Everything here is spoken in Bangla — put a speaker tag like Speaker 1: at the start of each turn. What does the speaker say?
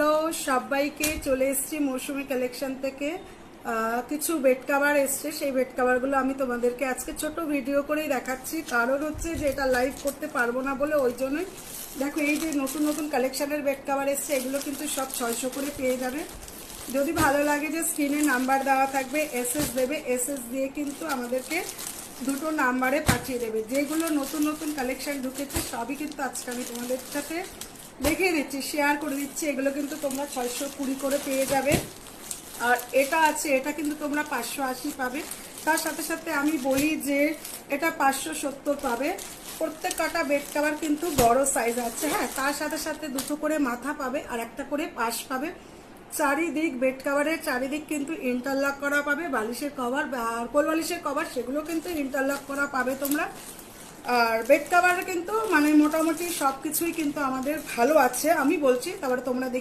Speaker 1: হ্যালো সবাইকে, চলে এসেছি মৌসুমি কালেকশন থেকে। কিছু বেড কাভার এসছে, সেই বেড কাভারগুলো আমি তোমাদেরকে আজকে ছোট ভিডিও করেই দেখাচ্ছি। কারণ হচ্ছে যে এটা লাইভ করতে পারবো না বলে, ওই জন্যই। দেখো, এই যে নতুন নতুন কালেকশনের বেড কাভার এসছে, এগুলো কিন্তু সব 600 করে পেয়ে যাবে। যদি ভালো লাগে যে স্ক্রিনে নাম্বার দেওয়া থাকবে, এসএস দেবে, এসএস দিয়ে কিন্তু আমাদেরকে দুটো নাম্বারে পাঠিয়ে দেবে। যেগুলো নতুন নতুন কালেকশন ঢুকেছে সবই কিন্তু আজকে আমি তোমাদের সাথে দেখিয়ে দিচ্ছি, শেয়ার করে দিচ্ছি। এগুলো কিন্তু তোমরা 620 করে পেয়ে যাবে। আর এটা আছে, এটা কিন্তু তোমরা 580 পাবে। তার সাথে সাথে আমি বলি যে এটা 570 পাবে। প্রত্যেক কটা বেড কাভার কিন্তু বড় সাইজ আছে। হ্যাঁ, তার সাথে সাথে দুটো করে মাথা পাবে আর একটা করে পাশ পাবে। চারিদিক বেড কাভারের চারিদিক কিন্তু ইন্টারলক করা পাবে। বালিশের কভার আর কোল বালিশের কভার সেগুলো কিন্তু ইন্টারলক করা পাবে তোমরা। আর বেড কাভার কিন্তু মানে মোটামুটি সব কিছুই কিন্তু আমাদের ভালো আছে, আমি বলছি। তারপরে তোমরা